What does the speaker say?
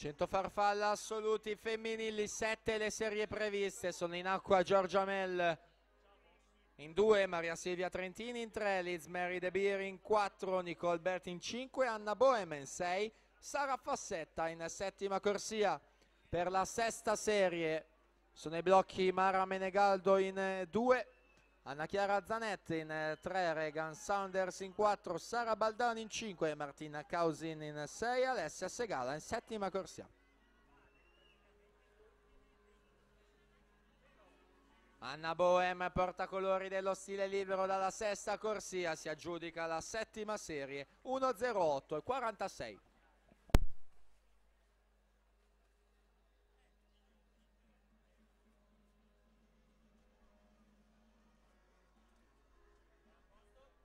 100 farfalla assoluti femminili, 7 le serie previste. Sono in acqua Giorgia Mel in 2, Maria Silvia Trentini in 3, Liz Mary De Beer in 4, Nicole Berti in 5, Anna Bohem in 6, Sara Fassetta in 7ª corsia. Per la 6ª serie sono i blocchi Mara Menegaldo in 2, Anna Chiara Zanetti in 3, Regan Saunders in 4, Sara Baldani in 5, Martina Causin in 6, Alessia Segala in 7ª corsia. Anna Bohem, portacolori dello stile libero dalla 6ª corsia, si aggiudica la 7ª serie 1:08:46.